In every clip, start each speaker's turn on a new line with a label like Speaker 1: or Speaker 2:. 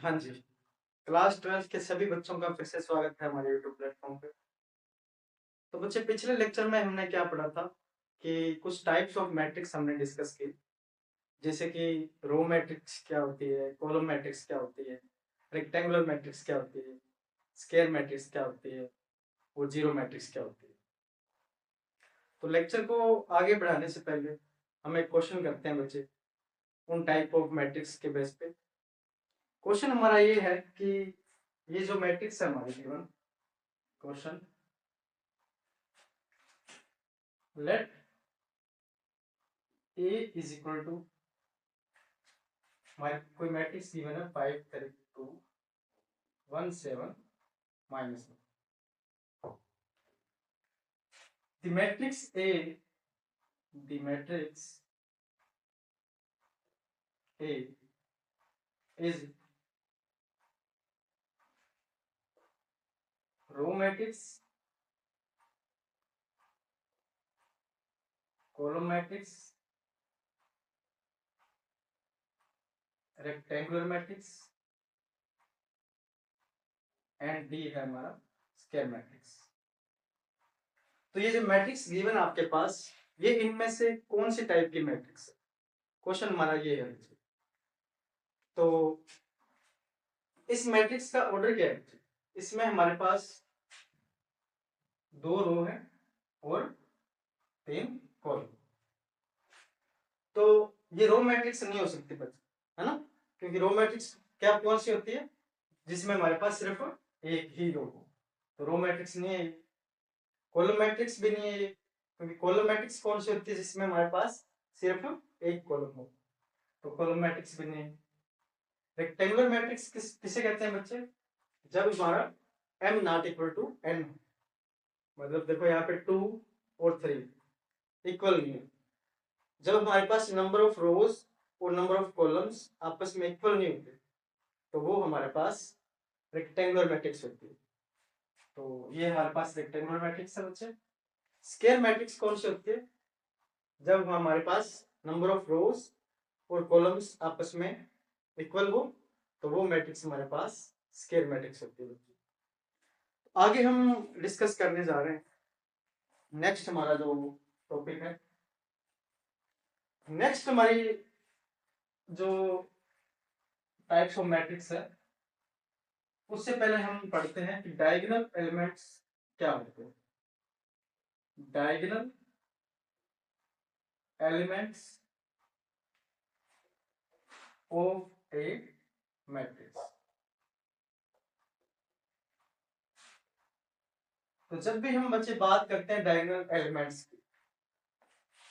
Speaker 1: हाँ जी, class 12th के सभी बच्चों का फिर से स्वागत है हमारे यूट्यूब प्लेटफ़ॉर्म पे। तो बच्चे पिछले लेक्चर में हमने क्या पढ़ा था कि कुछ टाइप्स ऑफ मैट्रिक्स हमने डिस्कस की, जैसे कि रो मैट्रिक्स क्या होती है, कॉलम मैट्रिक्स क्या होती है, रेक्टेंगुलर मैट्रिक्स क्या होती है, स्क्वायर मैट्रिक्स क्या होती है और ज़ीरो मैट्रिक्स क्या होती है। तो लेक्चर को आगे बढ़ाने से पहले हम एक क्वेश्चन करते हैं बच्चे, उन टाइप ऑफ मैट्रिक्स के बेस पे। क्वेश्चन हमारा ये है कि ये जो मैट्रिक्स है हमारी given question, let A is equal to कोई मैट्रिक्स गिवन है 5 32 1 7 minus the matrix A, the matrix A is row matrix, column matrix, rectangular matrix and D है हमारा स्क्वायर मैट्रिक्स। तो ये जो मैट्रिक्स गिवन आपके पास, ये इनमें से कौन सी टाइप की मैट्रिक्स है, क्वेश्चन हमारा ये है। तो इस मैट्रिक्स का ऑर्डर क्या है, इसमें हमारे पास 2 रो है और 3 कॉलम। तो ये रो मैट्रिक्स नहीं हो सकती बच्चे, है ना, क्योंकि रो मैट्रिक्स क्या कौन सी होती है जिसमें हमारे पास सिर्फ एक ही रो हो, तो रो मैट्रिक्स नहीं है। कॉलम मैट्रिक्स भी नहीं है ये, क्योंकि कॉलम मैट्रिक्स कौन सी होती है जिसमें हमारे पास सिर्फ एक कॉलम हो, तो कॉलम मैट्रिक्स भी नहीं है। रेक्टेंगुलर मैट्रिक्स किसे कहते हैं बच्चे, जब हमारा m not equal to n, मतलब देखो यहाँ पे 2 और 3 इक्वल नहीं है, जब हमारे पास नंबर ऑफ रोज और नंबर ऑफ कॉलम्स आपस में इक्वल नहीं होते, तो वो हमारे पास रेक्टेंगुलर मैट्रिक्स होती है। तो ये हमारे पास रेक्टेंगुलर मैट्रिक्स है बच्चे। स्क्वायर मैट्रिक्स कौन सी होती है, जब हमारे पास नंबर ऑफ रोज और कॉलम्स आपस में इक्वल हो, तो वो मैट्रिक्स हमारे पास स्क्वायर मैट्रिक्स होती है। आगे हम डिस्कस करने जा रहे हैं, नेक्स्ट हमारा जो टॉपिक है, नेक्स्ट हमारी जो टाइप्स ऑफ मैट्रिक्स है, उससे पहले हम पढ़ते हैं कि डायगोनल एलिमेंट्स क्या होते हैं। Diagonal elements of A matrix. तो जब भी हम बच्चे बात करते हैं डायगोनल एलिमेंट्स की,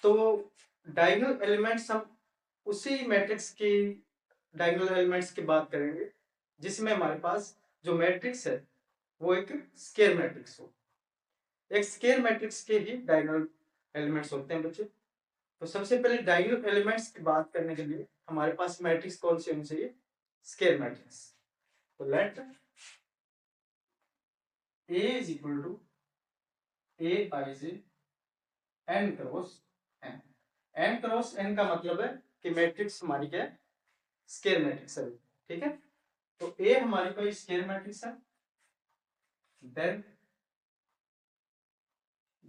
Speaker 1: तो डायगोनल एलिमेंट्स हम उसी मैट्रिक्स की डायगोनल एलिमेंट्स की बात करेंगे जिसमें हमारे पास जो मैट्रिक्स है वो एक स्क्वायर मैट्रिक्स हो। एक स्क्वायर मैट्रिक्स के ही डायगोनल एलिमेंट्स होते हैं बच्चे। तो सबसे पहले डायगोनल एलिमेंट्स की बात करने के लिए हमारे पास मैट्रिक्स कौन सी होनी चाहिए, स्क्वायर मैट्रिक्स। तो let A is equal to A by j n cross n। n cross n का मतलब है कि मैट्रिक्स हमारी क्या है, स्क्वायर मैट्रिक्स है, ठीक है। तो A हमारी कोई स्क्वायर मैट्रिक्स है, then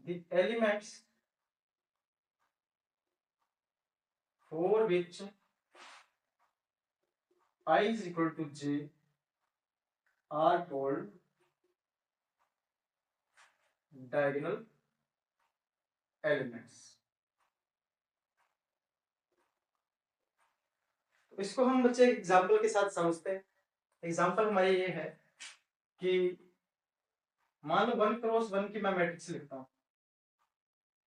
Speaker 1: the elements for which I is equal to j are called diagonal elements। तो इसको हम बच्चे एग्जांपल के साथ समझते हैं। एग्जांपल हमारी ये है कि मान लो 1 क्रॉस 1 की मैं मैट्रिक्स लिखता हूं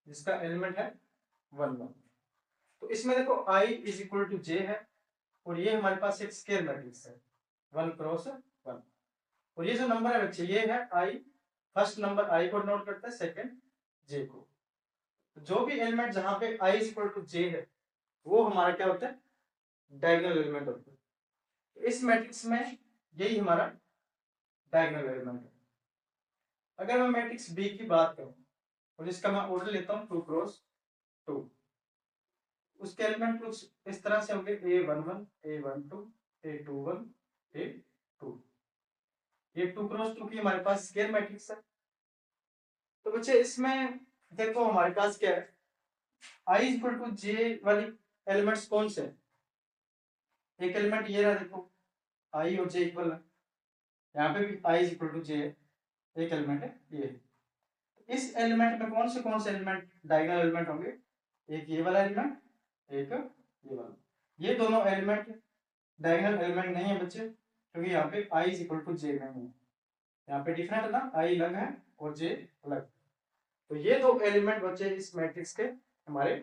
Speaker 1: जिसका एलिमेंट है 1 1। तो इसमें देखो I is equal to j है और ये हमारे पास एक स्क्वायर मैट्रिक्स है 1 क्रॉस 1। और ये जो नंबर है बच्चे ये है I, फर्स्ट नंबर I को नोट करता है, सेकंड j को। जो भी एलिमेंट जहां पे I is equal to j है वो हमारा क्या होता है, डायगोनल एलिमेंट होता है। तो इस मैट्रिक्स में यही हमारा डायगोनल एलिमेंट है। अगर मैं मैट्रिक्स B की बात करूं और इसका मैं ऑर्डर लेता हूं 2 क्रॉस 2, उसके एलिमेंट कुछ इस तरह से होंगे A11 A12 A21 A22 2, ये 2 क्रॉस 2 की हमारे पास स्क्वायर मैट्रिक्स है। तो बच्चे इसमें देखो हमारे पास क्या है, i इक्वल टू जे वाली एलिमेंट्स कौन से हैं? एक एलिमेंट ये रहा देखो, i और j इक्वल है, यहाँ पे भी i इक्वल टू j है, एक एलिमेंट है ये। इस एलिमेंट में कौन से एलिमेंट डायगोनल एलिमेंट होंगे? एक ये वाला एलिमेंट, एक ये वाला। ये दोनों एलिमेंट डायगोनल एलिमेंट नहीं है बच्चे, क्योंकि यहाँ पे i इक्वल टू j नहीं है, यहाँ पे डिफरेंट है ना, i अलग है और j अलग। तो ये दो एलिमेंट बच्चे इस मैट्रिक्स के हमारे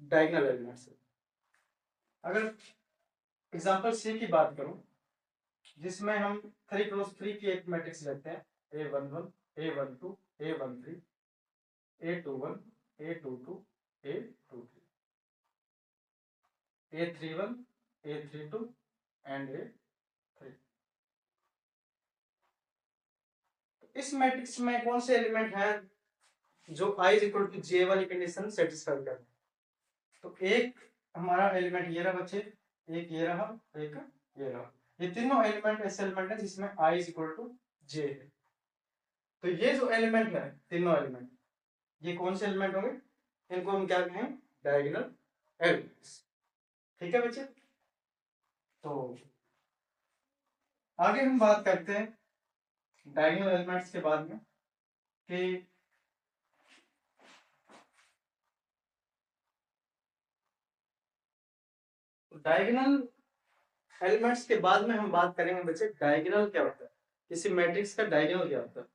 Speaker 1: डायगोनल एलिमेंट्स है। अगर एग्जांपल सी की बात करूं, जिसमें हम 3 क्रॉस 3 की एक मैट्रिक्स लेते हैं, A11 A12 A13 A21 A22 A23 A31 A32 and A3। इस मैट्रिक्स में कौन से एलिमेंट हैं जो i इक्वल टू j वाली कंडीशन सेटिस्फाई कर? तो एक हमारा एलिमेंट ये रहा बच्चे, एक ये रहा, एक ये रहा। ये तीनों एलिमेंट ऐसे एलिमेंट है जिसमें i इक्वल टू j है। तो ये जो एलिमेंट है, तीनों एलिमेंट, ये कौन से एलिमेंट होंगे? इनको हम क्या कहें? Diagonal elements. ठीक है बच्चे। तो आगे हम बात करते हैं डायगोनल एलिमेंट्स के बाद में कि डायगोनल एलिमेंट्स के बाद में हम बात करेंगे बच्चे डायगोनल क्या होता है, किसी मैट्रिक्स का डायगोनल क्या होता है।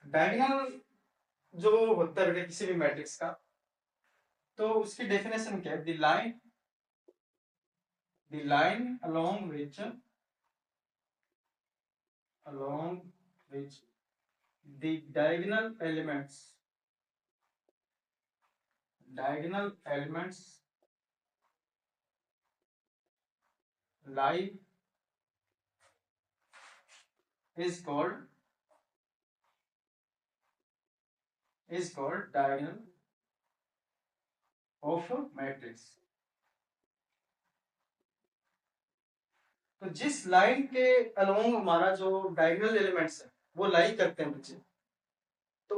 Speaker 1: डायगोनल जो होता है बेटा किसी भी मैट्रिक्स का, तो उसकी डेफिनेशन क्या है? The line along which the diagonal elements lie is called diagonal of a matrix। तो जिस लाइन के अलोंग हमारा जो डायगोनल एलिमेंट्स है वो लाई करते हैं बच्चे, तो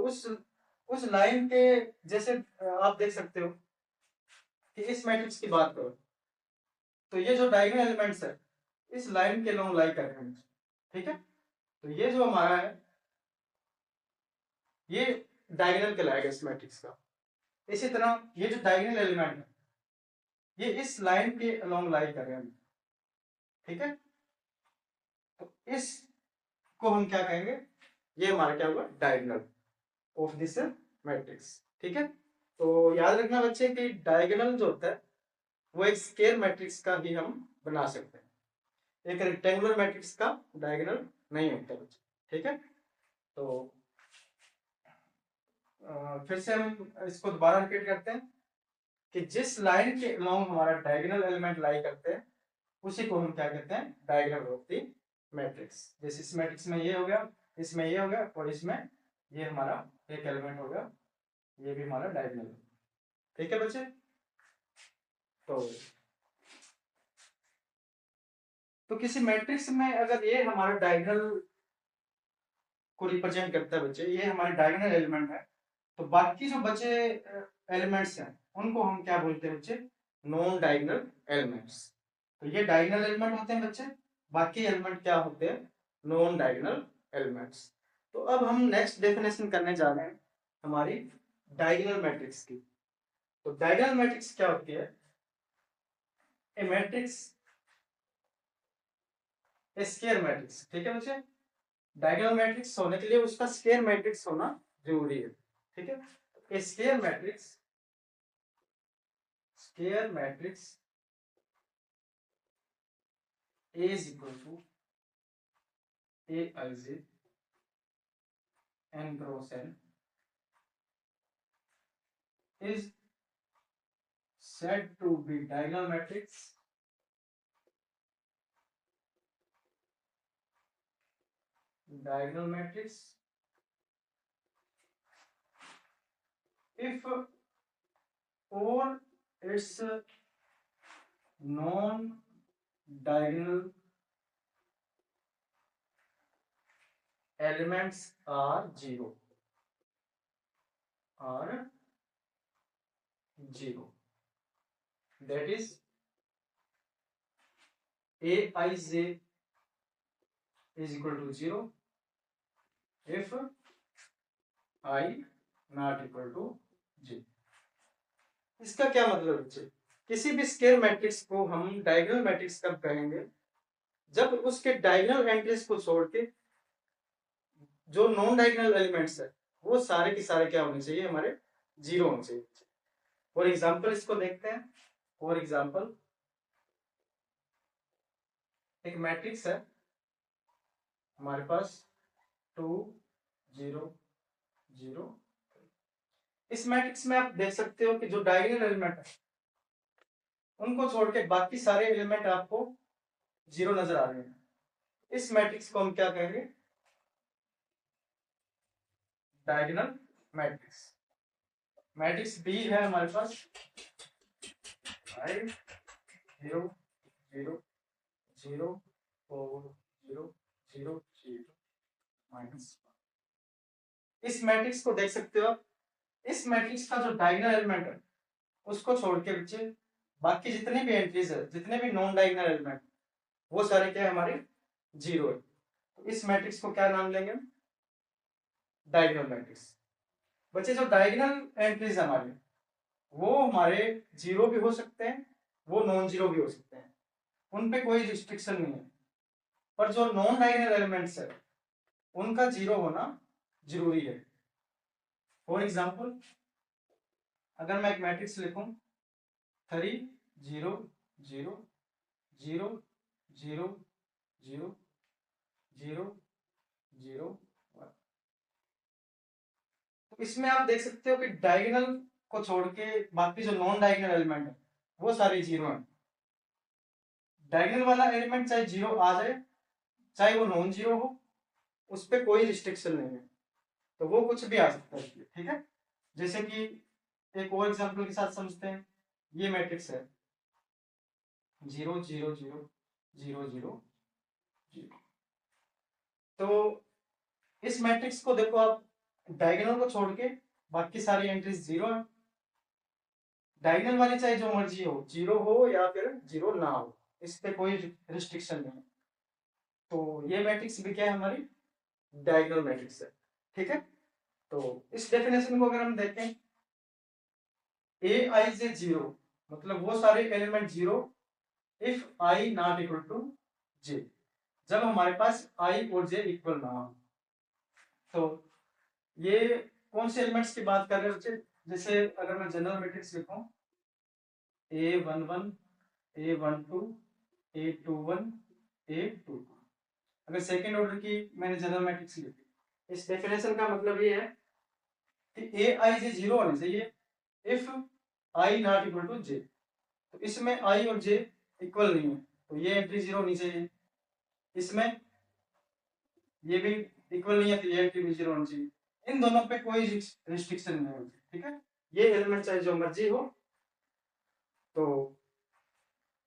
Speaker 1: उस लाइन के जैसे आप देख सकते हो कि इस मैट्रिक्स की बात करो तो ये जो डायगोनल एलिमेंट्स है इस लाइन के अलोंग लाई कर रहे हैं। ठीक है, तो ये जो हमारा है ये डायगोनल कहलाएगा इस मैट्रिक्स का। इसी तरह ये जो डायगोनल एलिमेंट है ये इस लाइन के अलोंग लाई कर रहे हैं। ठीक है, तो इस को हम क्या कहेंगे? ये हमारा क्या हुआ? Diagonal of this matrix. ठीक है, तो याद रखना बच्चे कि डायगोनल जो होता है वो एक स्क्वायर मैट्रिक्स का ही हम बना सकते हैं, एक रेक्टेंगुलर मैट्रिक्स का डायगोनल नहीं होता बच्चे। ठीक है, तो फिर से हम इसको दोबारा रिपीट करते हैं कि जिस लाइन के अलोंग हमारा डायगोनल एलिमेंट लाई करते हैं उसी को हम क्या कहते हैं? Diagonal of the matrix. जैसे इस मैट्रिक्स में ये हो गया, इसमें ये हो गया और इसमें ये हमारा एक एलिमेंट हो गया, ये भी हमारा डायगोनल है। ठीक है बच्चे, तो किसी मैट्रिक्स में अगर ये हमारा डायगोनल को रिप्रेजेंट करता है बच्चे, ये हमारे डायगोनल एलिमेंट है, तो बाकी जो बचे एलिमेंट्स हैं उनको हम क्या बोलते हैं बच्चे? Non diagonal elements. तो ये डायगोनल एलिमेंट होते हैं बच्चे, बाकी एलिमेंट क्या होते हैं? Non diagonal elements. तो अब हम नेक्स्ट डेफिनेशन करने जा रहे हैं हमारी डायगोनल मैट्रिक्स की। तो डायगोनल मैट्रिक्स क्या होती है? ए मैट्रिक्स, ए स्क्वायर मैट्रिक्स। ठीक है बच्चे, डायगोनल मैट्रिक्स होने के लिए उसका स्क्वायर मैट्रिक्स होना जरूरी है। ठीक है, a square matrix A is equal to Aij n cross n is said to be diagonal matrix if all its non diagonal elements are zero, that is aij is equal to 0 if I not equal to j। इसका क्या मतलब है? किसी भी scalar matrix को हम diagonal matrix कब कहेंगे? जब उसके डायगोनल एंट्रीज को छोड़ के जो नॉन डायगोनल एलिमेंट्स है वो सारे के सारे क्या होने चाहिए? हमारे जीरो होने चाहिए। फॉर एग्जाम्पल इसको देखते हैं। फॉर एग्जाम्पल एक मैट्रिक्स है हमारे पास 2 0 0। इस मैट्रिक्स में आप देख सकते हो कि जो डायगोनल एलिमेंट है उनको छोड़ के बाकी सारे एलिमेंट आपको जीरो नजर आ रहे हैं। इस मैट्रिक्स को हम क्या कहेंगे? Diagonal matrix. मैट्रिक्स बी है हमारे पास 5 0 0 0 4 0 0 0 -1। इस मैट्रिक्स को देख सकते हो आप। इस मैट्रिक्स का जो डायगोनल एलिमेंट है उसको छोड़ के बच्चे बाकी जितने भी एंट्रीज है, जितने भी नॉन डायगोनल एलिमेंट, वो सारे क्या है? हमारे जीरो है। तो इस मैट्रिक्स को क्या नाम लेंगे? Diagonal matrix. बच्चे जो डायगोनल एंट्रीज हमारे वो हमारे जीरो भी हो सकते हैं, वो नॉन जीरो भी हो सकते हैं, उन पे कोई रिस्ट्रिक्शन नहीं है। पर जो नॉन डायगोनल एलिमेंट्स है उनका जीरो होना जरूरी है। फॉर एग्जाम्पल अगर मैं एक मैट्रिक्स लिखूं 3 0 0 0 0 0 0 0 1, तो इसमें आप देख सकते हो कि डायगोनल को छोड़ के बाकी जो नॉन डायगोनल एलिमेंट है वो सारे जीरो हैं। डायगोनल वाला एलिमेंट चाहे जीरो आ जाए चाहे वो नॉन जीरो हो, उस पर कोई रिस्ट्रिक्शन नहीं है, तो वो कुछ भी आ सकता है। ठीक है, जैसे कि एक और एग्जांपल के साथ समझते हैं। ये मैट्रिक्स है 0 0 0 0 0 0। तो इस मैट्रिक्स को देखो आप, डायगोनल को छोड़ के बाकी सारी एंट्रीज जीरो है। डायगोनल वाली चाहे जो मर्जी हो, जीरो हो या फिर जीरो ना हो, इस पे कोई रिस्ट्रिक्शन नहीं है। तो ये मैट्रिक्स भी क्या है? हमारी डायगोनल मैट्रिक्स है। ठीक है, तो इस डेफिनेशन को अगर हम देखें, ए आई जे जीरो मतलब वो सारे element zero if i not equal to j, जब हमारे पास आई और जे इक्वल ना हो। तो ये कौन से एलिमेंट्स की बात कर रहे हैं बच्चे? जैसे अगर मैं जनरल मैट्रिक्स लिखूं A11 A12 A21 A22, अगर सेकेंड ऑर्डर की मैंने जनरल मैट्रिक्स लिखी, इस डेफिनेशन का मतलब ये है कि ए आई जे जीरो होने चाहिए if i not equal to j. तो इसमें आई और जे इक्वल नहीं है, तो ये एंट्री जीरो होनी चाहिए। इसमें ये भी इक्वल नहीं है, तो ये एंट्री भी जीरो होनी चाहिए। इन दोनों पे कोई रिस्ट्रिक्शन नहीं होती। ठीक है, ये एलिमेंट चाहे जो मर्जी हो, तो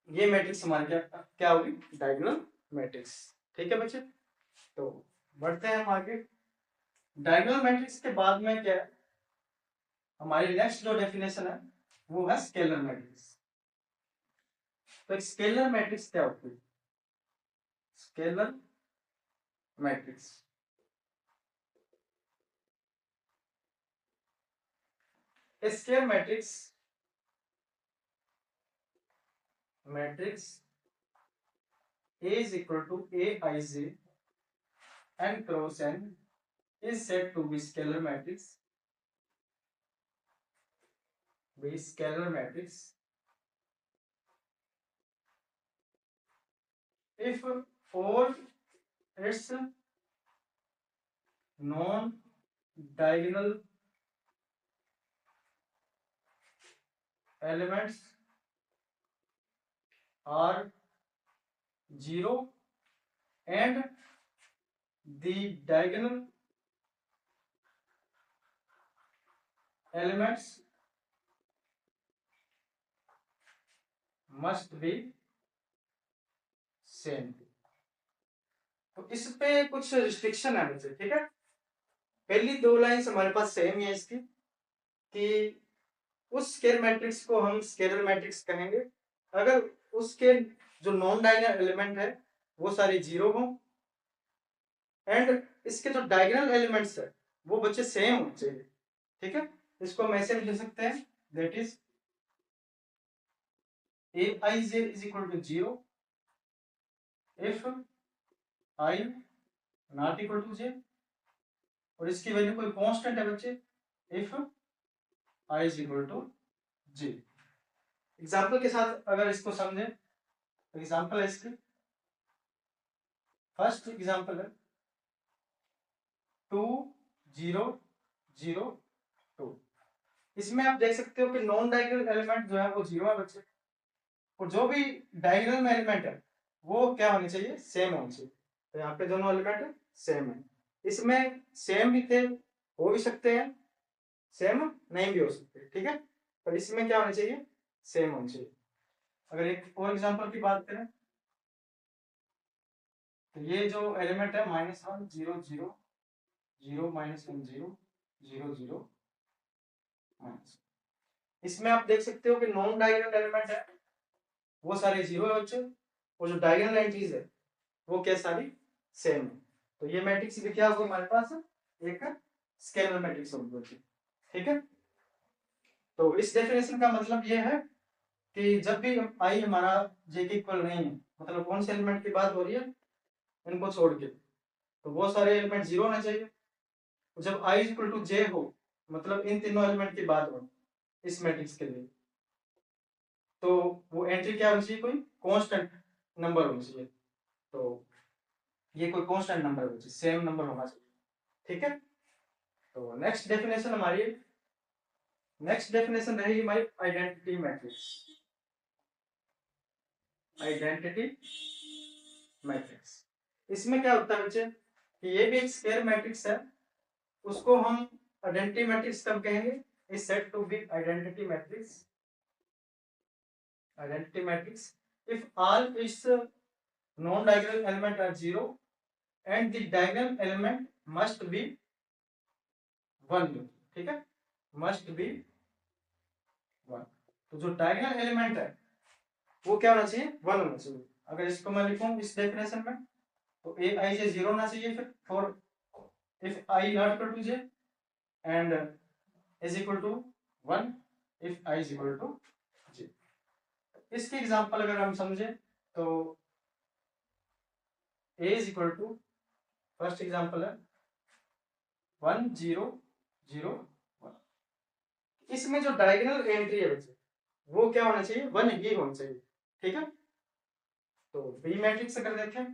Speaker 1: ये मैट्रिक्स हमारे क्या क्या होगी? Diagonal matrix. ठीक है बच्चे, तो बढ़ते हैं हम आगे। डायगोनल मैट्रिक्स के बाद में क्या है? हमारी नेक्स्ट जो डेफिनेशन है वो है स्केलर मैट्रिक्स। तो एक स्केलर मैट्रिक्स क्या होती है? Scalar matrix A scalar matrix A is equal to Aij n cross n is said to be scalar matrix. Be scalar matrix if all its non-diagonal elements are zero and the diagonal elements must be same। तो इस पे कुछ restriction है मुझे, ठीक है। पहली दो लाइंस हमारे पास सेम है इसकी, कि उस स्केलर मैट्रिक्स को हम स्केलर मैट्रिक्स कहेंगे अगर उसके जो नॉन डायगोनल एलिमेंट है वो सारे जीरो हों, एंड इसके जो डायगोनल एलिमेंट्स है वो बच्चे सेम होने चाहिए, ठीक है। इसको हम ऐसे लिख सकते हैं, that is Aij is equal to 0 if I not equal to j, और इसकी वैल्यू कोई कांस्टेंट है बच्चे, if I is equal to j। Example के साथ अगर इसको समझे, एग्जाम्पल है इसकी, फर्स्ट एग्जाम्पल है 2 0 0 2। इसमें आप देख सकते हो कि नॉन डायगोनल एलिमेंट जो है वो जीरो है बच्चे, और जो भी डायगोनल में एलिमेंट है वो क्या होने चाहिए, सेम होने चाहिए। तो यहाँ पे दोनों एलिमेंट सेम है, इसमें सेम भी थे, हो भी सकते हैं, सेम नहीं भी हो सकते, ठीक है। पर इसमें क्या होना चाहिए, सेम होना चाहिए। अगर एक और एग्जांपल की बात करें तो ये जो एलिमेंट है -1 0 0 0 -1 0 0 0 माइनस, इसमें आप देख सकते हो कि नॉन डायगोनल एलिमेंट है वो सारे जीरो है बच्चे, और जो डायगोनल एंट्रीज है वो क्या सारी सेम है। तो ये मैट्रिक्स भी क्या होगा हमारे पास, एक स्केलर मैट्रिक्स होगी बच्चे, ठीक है। तो इस डेफिनेशन का मतलब ये है कि जब भी आई हमारा जे के इक्वल नहीं है, मतलब कौन से एलिमेंट की बात हो रही है, इनको छोड़ के, तो वो सारे एलिमेंट जीरो होने चाहिए। जब आई इक्वल टू जे हो, मतलब इन तीनों एलिमेंट की बात हो इस मैट्रिक्स के लिए, तो वो एंट्री क्या होनी चाहिए, कोई कांस्टेंट नंबर होनी चाहिए। तो ये कोई कांस्टेंट नंबर होना चाहिए, सेम नंबर होना चाहिए, ठीक है। तो नेक्स्ट डेफिनेशन हमारी, नेक्स्ट डेफिनेशन रहेगी हमारी आइडेंटिटी मैट्रिक्स। आइडेंटिटी मैट्रिक्स, इसमें क्या होता है बच्चे कि ये भी एक स्क्वायर मैट्रिक्स है, उसको हम आइडेंटिटी मैट्रिक्स कब कहेंगे, is said to be identity matrix. Identity matrix if all its non diagonal element are zero and the diagonal element must be 1, ठीक है, मस्ट बी 1। तो जो डायगोनल एलिमेंट है वो क्या होना चाहिए, 1 होना चाहिए। अगर इसको मैं लिखूं इस डेफिनेशन में, तो ए आई जे जीरो होना चाहिए, फिर for if i not equal to j and is equal to 1 if i is equal to j. इसकी एग्जांपल अगर हम समझे तो a is equal to, first example है 1 0 0 1। इसमें जो डायगोनल एंट्री है बच्चे वो क्या होना चाहिए, 1 ही होना चाहिए, ठीक है। तो बी मैट्रिक्स अगर देखें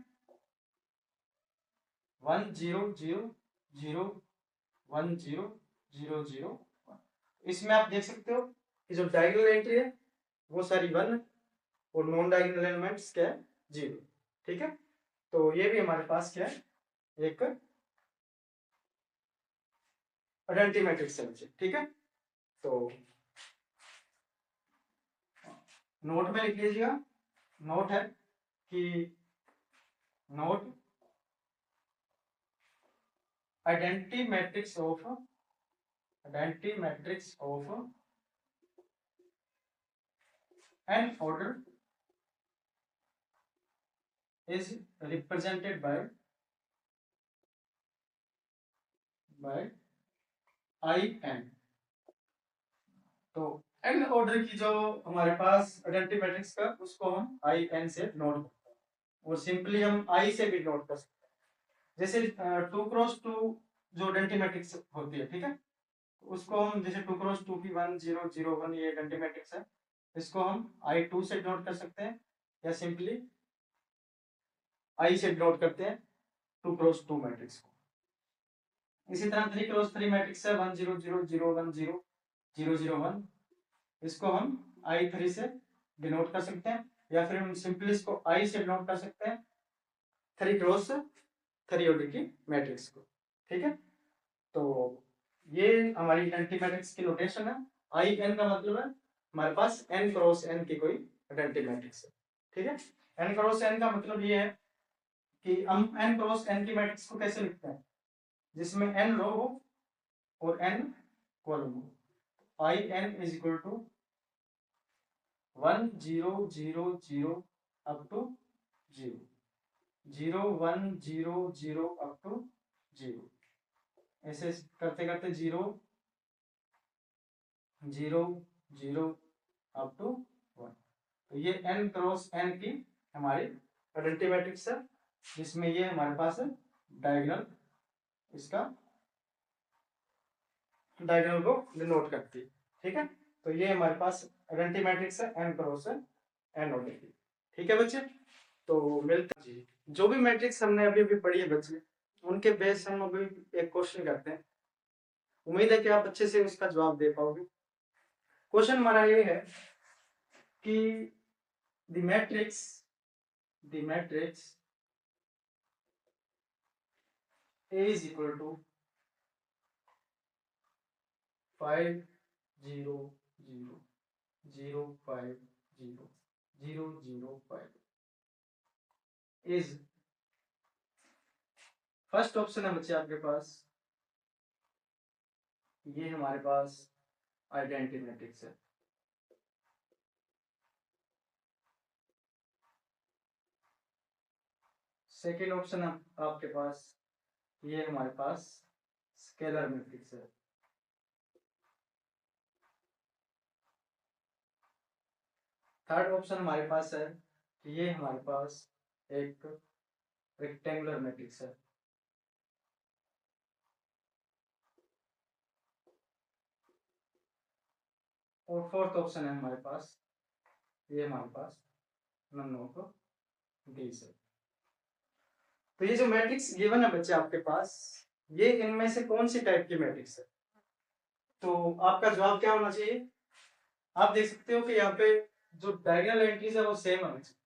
Speaker 1: 1 0 0 0 1 0 0 0 1, इसमें आप देख सकते हो कि जो डायगोनल एंट्री है वो सारी 1 और नॉन डायगोनल एलिमेंट्स क्या है, 0, ठीक है। तो ये भी हमारे पास क्या है, एक आइडेंटिटी मैट्रिक्स है बच्चे, ठीक है। तो नोट में लिख लीजिएगा, नोट है कि note identity matrix of n order is represented by in। तो n ऑर्डर की जो हमारे पास आइडेंटिटी मैट्रिक्स का, उसको हम in से नोट करते हैं, और सिंपली हम i से भी नोट कर सकते हैं। जैसे 2 क्रॉस 2 जो आइडेंटिटी मैट्रिक्स होती है, ठीक है, उसको हम जैसे 2 क्रॉस 2 की 1 0 0 1 ये आइडेंटिटी मैट्रिक्स है, इसको हम i2 से नोट कर सकते हैं, या सिंपली i से नोट करते हैं 2 क्रॉस 2 मैट्रिक्स को। इसी तरह 3 क्रॉस 3 मैट्रिक्स है 1 0 0 0 1 0 0 0 1, इसको हम i3 से डिनोट कर सकते हैं, या फिर हम सिंपली इसको i से डिनोट कर सकते हैं 3 क्रॉस 3 ऑर्डर की मैट्रिक्स को, ठीक है। तो ये हमारी आइडेंटिटी मैट्रिक्स की नोटेशन है। आई एन का मतलब है हमारे पास n क्रॉस n की कोई आइडेंटिटी मैट्रिक्स है, ठीक है। n क्रॉस n का मतलब ये है कि हम n क्रॉस n की मैट्रिक्स को कैसे लिखते हैं, जिसमें n रो हो और n कॉलम हो। I n is equal to 1 0 0 0 up to 0 0 1 0 0 up to 0, ऐसे करते करते 0 0 0 अप टू 1। तो ये n क्रॉस n की हमारी आइडेंटिटी मैट्रिक्स है, जिसमें ये हमारे पास है डायगोनल, इसका डायगोनल को डिनोट करती है। ठीक है, तो ये हमारे पास आइडेंटिटी मैट्रिक्स है n क्रॉस n होने की। ठीक है बच्चे, तो मिलते हैं जी। जो भी मैट्रिक्स हमने अभी अभी पढ़ी है बच्चे, उनके बेस हम अभी एक क्वेश्चन करते हैं। उम्मीद है कि आप अच्छे से उसका जवाब दे पाओगे। क्वेश्चन हमारा ये है कि the matrix A is equal to 5 0 0 0 5 0 0 0 5 is, first option है बच्चे आपके पास, ये हमारे पास आइडेंटिटी मैट्रिक्स है। सेकेंड ऑप्शन आपके पास, ये हमारे पास स्केलर मैट्रिक्स है। थर्ड ऑप्शन हमारे पास है कि ये हमारे पास एक रेक्टेंगुलर मैट्रिक्स है। और फोर्थ ऑप्शन है हमारे पास, ये हमारे पास नन ऑफ दीज है। तो ये जो मैट्रिक्स गिवन है बच्चे आपके पास, ये इनमें से कौन सी टाइप की मैट्रिक्स है? तो आपका जवाब क्या होना चाहिए? आप देख सकते हो कि यहाँ पे जो डायगोनल एंट्रीज है वो सेम होनी चाहिए।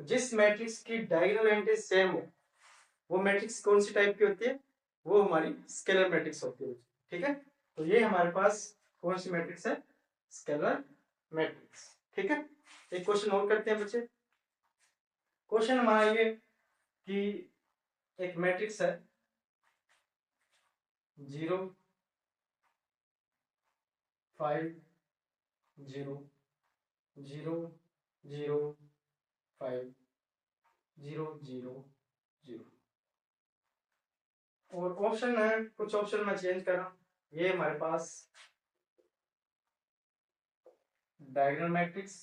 Speaker 1: तो जिस मैट्रिक्स की डायगोनल एंट्रीज सेम हो, वो मैट्रिक्स कौन सी टाइप की होती है? वो हमारी स्केलर मैट्रिक्स होती है। ठीक है, तो ये हमारे पास कौन सी मैट्रिक्स है? Scalar matrix. ठीक है, एक क्वेश्चन और करते हैं बच्चे। क्वेश्चन हमारा ये कि एक मैट्रिक्स है 0 5 0 0 0 5 0 0 0, और ऑप्शन है, कुछ ऑप्शन मैं चेंज कर रहा हूं। ये हमारे पास डायगोनल मैट्रिक्स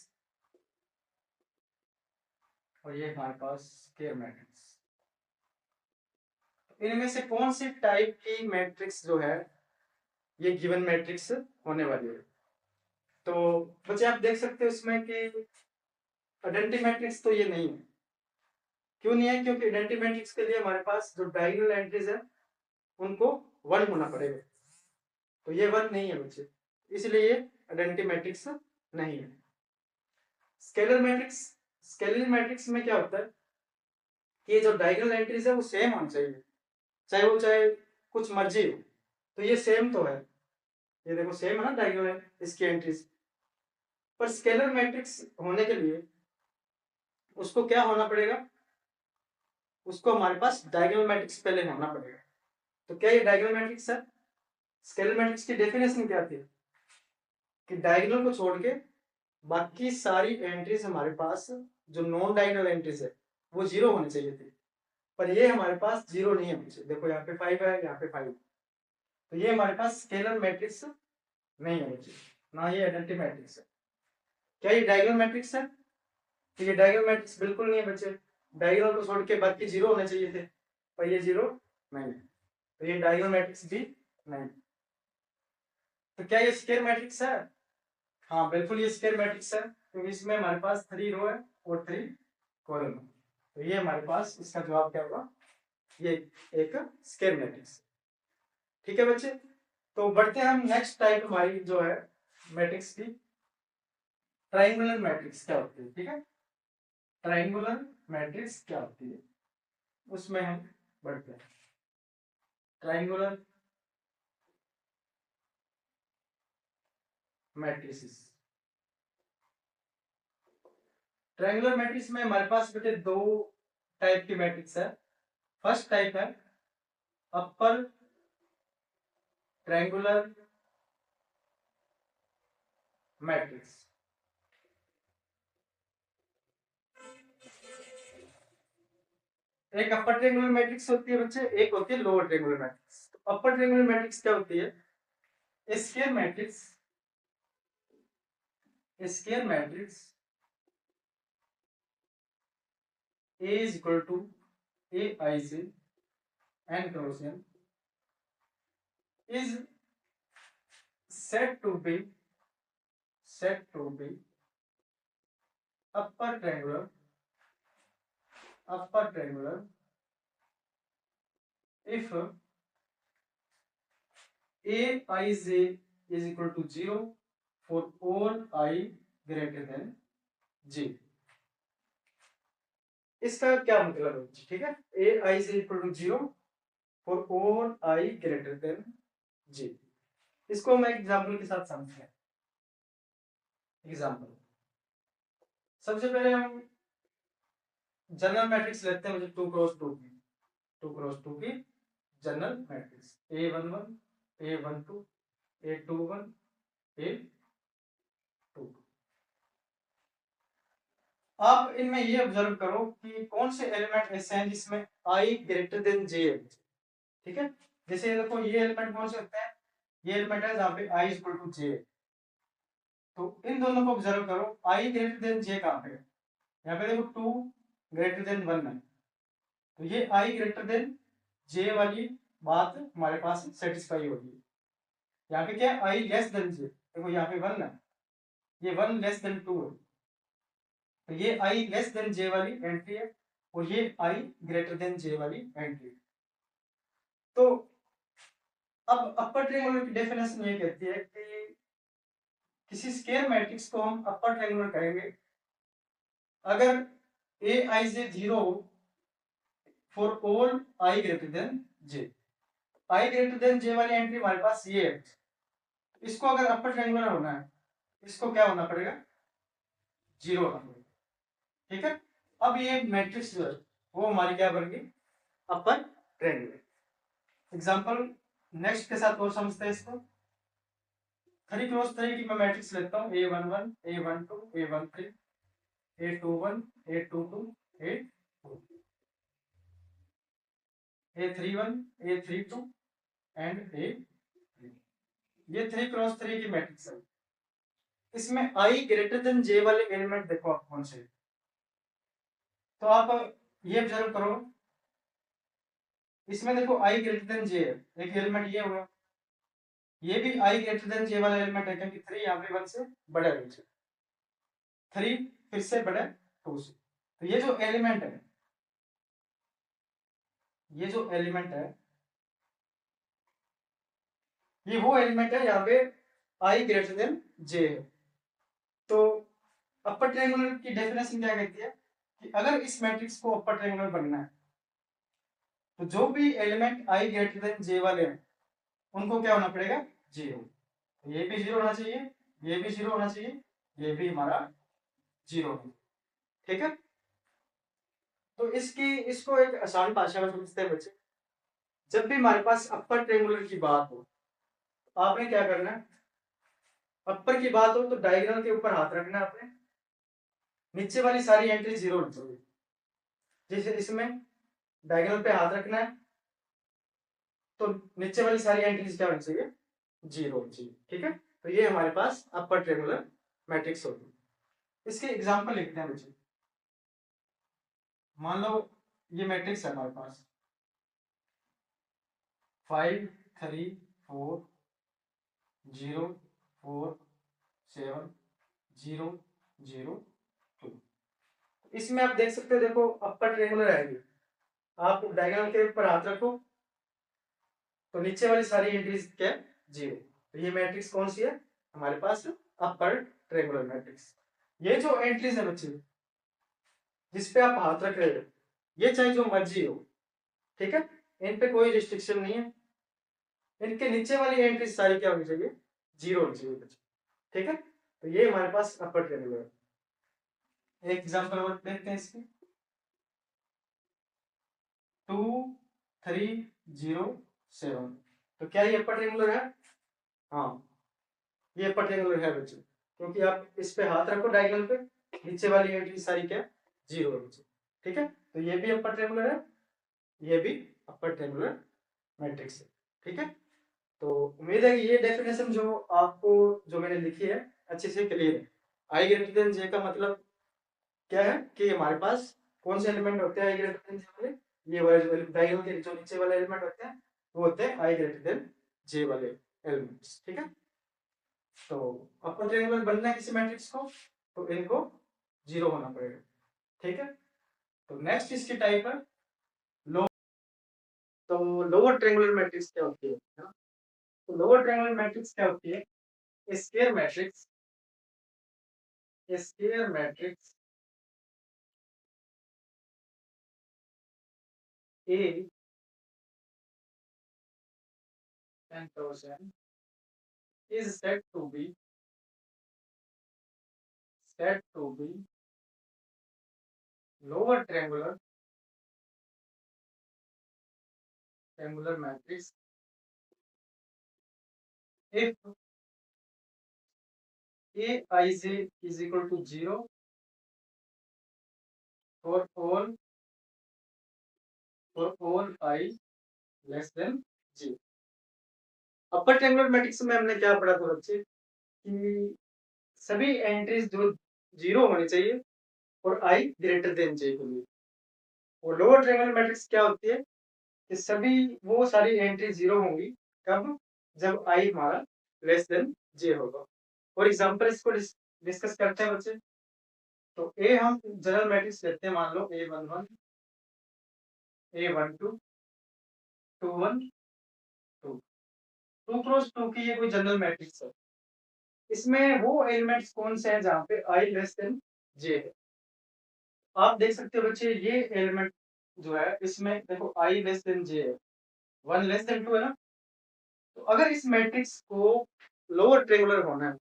Speaker 1: और ये हमारे पास स्क्वायर मैट्रिक्स। इनमें से कौन सी टाइप की मैट्रिक्स जो है ये गिवन मैट्रिक्स होने वाली है? तो बच्चे आप देख सकते हो इसमें कि आइडेंटिटी मैट्रिक्स तो ये नहीं है। क्यों नहीं है? क्योंकि आइडेंटिटी मैट्रिक्स के लिए हमारे पास जो डायगोनल एंट्रीज है उनको 1 होना पड़ेगा, तो ये 1 नहीं है बच्चे, इसलिए ये आइडेंटिटी मैट्रिक्स नहीं है। स्केलर मैट्रिक्स, स्केलर मैट्रिक्स में क्या होता है कि जो डायगोनल एंट्रीज है वो सेम होनी चाहिए, चाहे कुछ मर्जी हो। तो ये सेम तो है, ये देखो सेम है ना डायगोनल इसकी एंट्रीज। पर स्केलर मैट्रिक्स होने के लिए उसको क्या होना पड़ेगा? उसको हमारे पास डायगोनल मैट्रिक्स पहले होना पड़ेगा। तो क्या ये डायगोनल मैट्रिक्स है? स्केलर मैट्रिक्स की डेफिनेशन क्या थी कि डायगोनल को छोड़ के बाकी सारी एंट्रीज हमारे पास जो नॉन डायगोनल एंट्रीज है वो 0 होनी चाहिए थी, पर ये हमारे पास 0 नहीं है बच्चे। देखो यहाँ पे 5 है, यहाँ पे 5, तो ये हमारे पास स्केलर मैट्रिक्स नहीं है बच्चे, ना ये आइडेंटिटी मैट्रिक्स है। क्या ये डायगोनल मैट्रिक्स है? तो ये डायगोनल मैट्रिक्स बिल्कुल नहीं है बच्चे, डायगोनल को छोड़ के बाकी 0 होने चाहिए थे, पर ये 0 नहीं है, तो ये डायगोनल मैट्रिक्स भी नहीं। तो क्या ये स्क्वायर मैट्रिक्स है? हाँ बिल्कुल ये स्क्वायर मैट्रिक्स है, क्योंकि इसमें हमारे पास 3 रो है और 3 कॉलम है। तो ये हमारे पास इसका जवाब क्या होगा? ये एक स्क्वायर मैट्रिक्स। ठीक है बच्चे, तो बढ़ते हैं हम नेक्स्ट टाइप हमारी जो है मैट्रिक्स की, ट्राइंगुलर मैट्रिक्स क्या होती है। ठीक है, ट्राइंगुलर मैट्रिक्स क्या होती है उसमें हम बढ़ते हैं। ट्राइंगुलर मैट्रिसेस, ट्रायंगुलर मैट्रिक्स में हमारे पास बेटे दो टाइप की मैट्रिक्स है। फर्स्ट टाइप है अपर ट्रायंगुलर मैट्रिक्स। एक अपर ट्रायंगुलर मैट्रिक्स होती है बच्चे, एक होती है लोअर ट्रायंगुलर मैट्रिक्स। तो अपर ट्रायंगुलर मैट्रिक्स क्या होती है? Square matrix, square matrix A is equal to Aij n cross n is said to be upper triangular if Aij is equal to 0 for all I greater than j। इसका क्या मतलब है? ठीक है, Aij is equal to 0 for all I greater than j। इसको मैं example के साथ समझते हैं। एग्जांपल, सबसे पहले हम जनरल मैट्रिक्स लेते हैं, मुझे 2 क्रॉस 2 की general matrix A11 A12 A21 A22। आप इनमें ये ऑब्जर्व करो कि कौन से एलिमेंट ऐसे हैं जिसमें I ग्रेटर देन J है। ठीक है, जैसे देखो ये एलिमेंट कौन से होते हैं? ये एलिमेंट है जहाँ पे I इक्वल टू J। तो इन दोनों को ऑब्जर्व करो, I ग्रेटर देन J कहाँ पे है? यहाँ पे देखो 2 ग्रेटर देन 1 है, तो ये I ग्रेटर देन J वाली बात हमारे पास सेटिस्फाई होगी। यहाँ पे क्या है? I लेस देन J, देखो यहाँ पे 1 है, ये 1 लेस देन 2 है, तो ये I लेस देन J वाली एंट्री है और ये I ग्रेटर देन J वाली एंट्री है। तो अब अपर ट्रायंगुलर की डेफिनेशन ये कहती है कि किसी स्क्वायर मैट्रिक्स को हम अपर ट्रायंगुलर कहेंगे अगर Aij 0 हो for all I greater than J। I greater than J वाली एंट्री हमारे पास ये है, इसको अगर अपर ट्रायंगुलर होना है इसको क्या होना पड़ेगा? 0 होना पड़ेगा। ठीक है, अब ये मैट्रिक्स जो है वो हमारी क्या बन गई? Upper triangular. एग्जांपल नेक्स्ट के साथ और समझते हैं इसको। 3 क्रॉस 3 की मैं मैट्रिक्स लेता हूँ A11 A12 A13 A21 A22 A31 A32 and A3। ये 3 क्रॉस 3 की मैट्रिक्स है। इसमें I ग्रेटर देन J वाले एलिमेंट देखो आप कौन से। तो आप ये ऑब्जर्व करो, इसमें देखो I ग्रेटर देन J है, एक एलिमेंट ये होगा, ये भी I ग्रेटर देन J वाला एलिमेंट है क्योंकि 3 यहाँ पे 1 से बड़ा है, 3 फिर से बड़ा 2 से। तो ये जो एलिमेंट है, ये जो एलिमेंट है ये वो एलिमेंट है यहाँ पे I ग्रेटर देन J है। तो अपर ट्रायंगुलर की डेफिनेशन क्या कहती है कि अगर इस मैट्रिक्स को अपर ट्रायंगुलर बनना है तो जो भी element I greater than J वाले हैं उनको क्या होना पड़ेगा? 0। ये भी 0 होना चाहिए, ये भी 0 होना चाहिए, ये भी हमारा 0 है। ठीक है, तो इसको एक आसान भाषा में समझते हैं बच्चे। जब भी हमारे पास अपर ट्रायंगुलर की बात हो तो आपने क्या करना है? अपर की बात हो तो डायगोनल के ऊपर हाथ रखना है आपने, नीचे वाली सारी एंट्री 0 होनी चाहिए। जैसे इसमें डायगोनल पे हाथ रखना है तो नीचे वाली सारी एंट्रीज क्या होनी चाहिए? 0 होनी चाहिए। ठीक है, तो ये हमारे पास अपर ट्रायंगुलर मैट्रिक्स होगी। इसके एग्जांपल लिखते हैं बच्चे। मान लो ये मैट्रिक्स है हमारे पास 5 3 4 0 4 7 0 0 2। इसमें आप देख सकते हो, देखो अपर ट्रायंगुलर आएगी, आप डायगोनल के ऊपर हाथ रखो तो नीचे वाली सारी एंट्रीज क्या? 0। तो ये मैट्रिक्स कौन सी है? हमारे पास अपर ट्रायंगुलर मैट्रिक्स। ये जो एंट्रीज है बच्चे जिसपे आप हाथ रख रहे हो ये चाहे जो मर्जी हो, ठीक है, इन पे कोई रिस्ट्रिक्शन नहीं है, इनके नीचे वाली एंट्री सारी क्या होनी चाहिए? 0 होनी चाहिए बच्चे। ठीक है, तो ये हमारे पास अपर ट्रायंगुलर है। एक एग्जांपल और देखते हैं इसकी। 2307। तो क्या ये अपर ट्रायंगुलर है? हाँ, ये अपर ट्रायंगुलर है बच्चों, क्योंकि आप इस पे हाथ रखो डायगोनल पे, नीचे वाली एंट्री सारी क्या जीरो है बच्चों। ठीक है, तो ये भी अपर ट्रायंगुलर है, ये भी अपर ट्रायंगुलर मैट्रिक्स है। ठीक है, तो उम्मीद है कि ये डेफिनेशन जो आपको जो मैंने लिखी है अच्छे से क्लियर है। आई ग्रेटर देन जे का मतलब क्या है कि हमारे पास कौन से एलिमेंट होते हैं आई ग्रेटर देन जे वाले? ये वाले डायगोनल के जो नीचे वाले एलिमेंट होते हैं वो होते हैं आई ग्रेटर देन जे वाले एलिमेंट्स। ठीक है, तो अपर ट्रायंगुलर बनना है किसी मैट्रिक्स को तो इनको जीरो होना पड़ेगा। ठीक है, तो नेक्स्ट इसकी टाइप है लो। तो लोअर ट्रायंगुलर मैट्रिक्स क्या होती है ना? तो लोअर ट्रायंगुलर मैट्रिक्स क्या होती है? Square matrix, square matrix A 10,000 is said to be lower triangular matrix if Aij is equal to 0 for all I less than 0। Upper triangular matrix में हमने क्या पढ़ा था बच्चे कि सभी एंट्रीज जो जीरो होनी चाहिए और आई ग्रेटर देन जे के लिए। और लोअर ट्रायंगुलर मैट्रिक्स क्या होती है कि सभी वो सारी एंट्री जीरो होंगी कब? जब आई हमारा लेस देन जे होगा। फॉर एग्जांपल इसको डिस्कस करते हैं बच्चे। तो ए हम जनरल मैट्रिक्स लेते हैं, मान लो A11 A12 21 2 2 क्रॉस 2 की ये कोई जनरल मैट्रिक्स है। इसमें वो एलिमेंट्स कौन से हैं जहाँ पे आई लेस देन जे है? आप देख सकते हो बच्चे ये एलिमेंट जो है इसमें देखो आई लेस देन जे है, 1 लेस देन 2 है ना। तो अगर इस मैट्रिक्स को लोअर ट्रायंगुलर होना है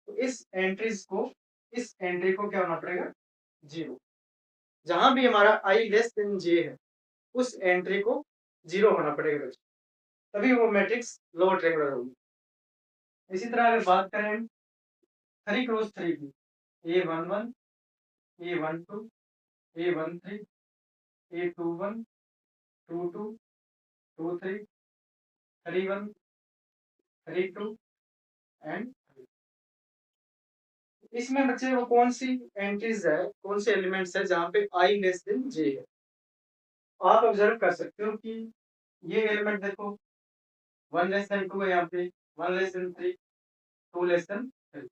Speaker 1: तो इस एंट्री को क्या होना पड़ेगा? जीरो। जहां भी हमारा आई लेस देन जे है उस एंट्री को जीरो होना पड़ेगा बच्चे, तभी वो मैट्रिक्स लोअर ट्रायंगुलर होगी। इसी तरह अगर बात करें 3 क्रॉस 3 की, A11 A12 A13 A21 22 23 31 32 and इसमें बच्चे वो कौन सी एंट्रीज है, कौन से एलिमेंट्स है जहां पे आई लेस देन जे है? आप ऑब्जर्व कर सकते हो कि ये एलिमेंट देखो 1 लेस देन 2 है, यहाँ पे 1 लेस देन 3 2 लेस देन 3।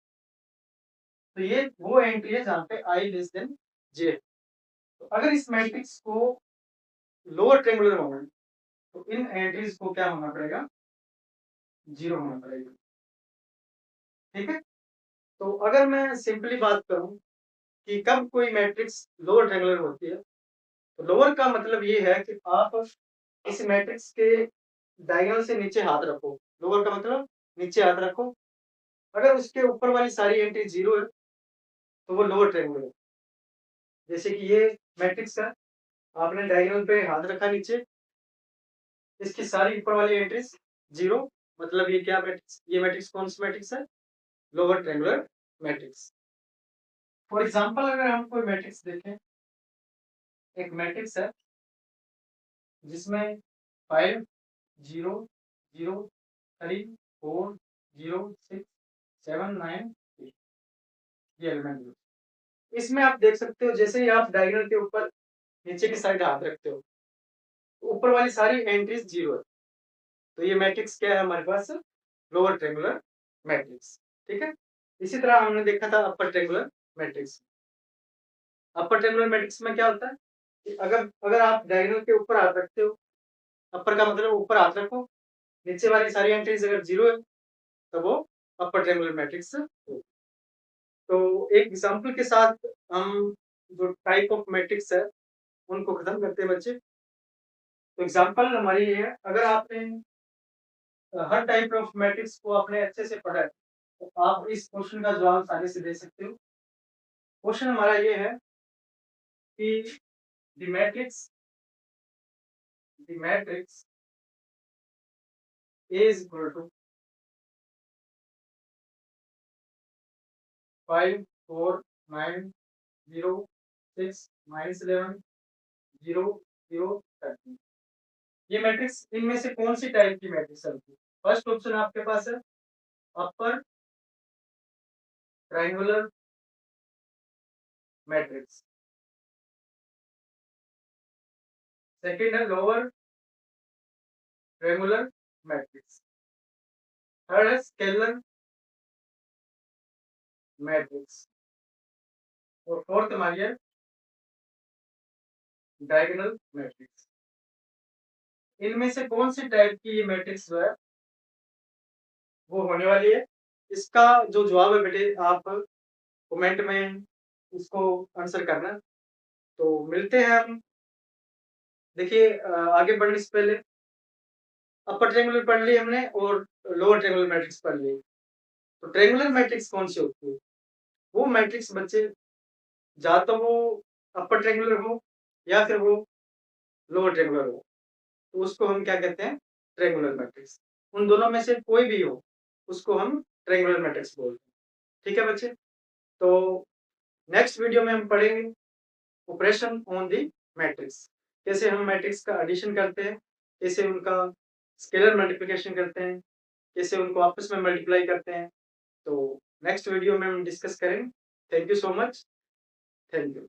Speaker 1: तो ये वो एंट्री है जहां पे आई लेस देन जे है। तो अगर इस मैट्रिक्स को लोअर ट्रायंगुलर होना है तो इन एंट्रीज को क्या होना पड़ेगा? जीरो होना पड़ेगा। ठीक है, तो अगर मैं सिंपली बात करूं कि कब कोई मैट्रिक्स लोअर ट्रायंगुलर होती है, तो लोअर का मतलब ये है कि आप इस मैट्रिक्स के डायगोनल से नीचे हाथ रखो। लोअर का मतलब नीचे हाथ रखो, अगर उसके ऊपर वाली सारी एंट्री जीरो है तो वो लोअर ट्रायंगुलर है। जैसे कि ये मैट्रिक्स है, आपने डायगोनल पे हाथ रखा नीचे, इसकी सारी ऊपर वाली एंट्रीज जीरो, मतलब ये क्या मैट्रिक्स? ये मैट्रिक्स कौन सी मैट्रिक्स है? Lower triangular matrix. For example अगर हम कोई मैट्रिक्स देखें, एक मैट्रिक्स है जिसमें 5 0 0 3 4 0 6 7 9 8 ये एलिमेंट। इसमें आप देख सकते हो जैसे ही आप डायगोनल के ऊपर नीचे की साइड हाथ रखते हो तो ऊपर वाली सारी एंट्रीज जीरो है। तो ये मैट्रिक्स क्या है हमारे पास? Lower triangular matrix. ठीक है, इसी तरह हमने देखा था upper triangular matrix. Upper triangular matrix में क्या होता है कि अगर अगर आप डायगोनल के ऊपर हाथ रखते हो, अपर का मतलब ऊपर हाथ रखो, नीचे वाली सारी एंट्रीज अगर जीरो है तो वो अपर ट्रायंगुलर मैट्रिक्स हो। तो एक एग्जांपल के साथ हम जो टाइप ऑफ मैट्रिक्स है उनको खत्म करते हैं बच्चे। तो एग्जांपल हमारी ये है, अगर आपने हर टाइप ऑफ मैट्रिक्स को आपने अच्छे से पढ़ा है तो आप इस क्वेश्चन का जवाब आसानी से दे सकते हो। क्वेश्चन हमारा ये है कि the matrix the matrix A is equal to 5 4 9 0 6 -11 0 0 13। ये मैट्रिक्स इनमें से कौन सी टाइप की मैट्रिक्स होती है? फर्स्ट ऑप्शन आपके पास है अपर ट्रायंगुलर मैट्रिक्स, सेकंड है लोअर ट्रायंगुलर मैट्रिक्स, थर्ड है स्केलर मैट्रिक्स और फोर्थ हमारी है डायगोनल मैट्रिक्स। इनमें से कौन सी टाइप की ये मैट्रिक्स जो है वो होने वाली है? इसका जो जवाब है बेटे आप कमेंट में इसको आंसर करना। तो मिलते हैं हम। देखिए आगे बढ़ने से पहले अपर ट्रायंगुलर पढ़ ली हमने और लोअर ट्रायंगुलर मैट्रिक्स पढ़ ली। तो ट्रायंगुलर मैट्रिक्स कौन सी होती है? वो मैट्रिक्स बच्चे या तो वो अपर ट्रायंगुलर हो या फिर वो लोअर ट्रायंगुलर हो, तो उसको हम क्या कहते हैं? Triangular matrix. उन दोनों में से कोई भी हो उसको हम ट्रायंगुलर मैट्रिक्स बोलते हैं। ठीक है बच्चे? तो नेक्स्ट वीडियो में हम पढ़ेंगे ऑपरेशन ऑन दी मैट्रिक्स, कैसे हम मैट्रिक्स का एडिशन करते हैं, कैसे उनका स्केलर मल्टीप्लिकेशन करते हैं, कैसे उनको आपस में मल्टीप्लाई करते हैं। तो नेक्स्ट वीडियो में हम डिस्कस करेंगे। Thank you so much. Thank you.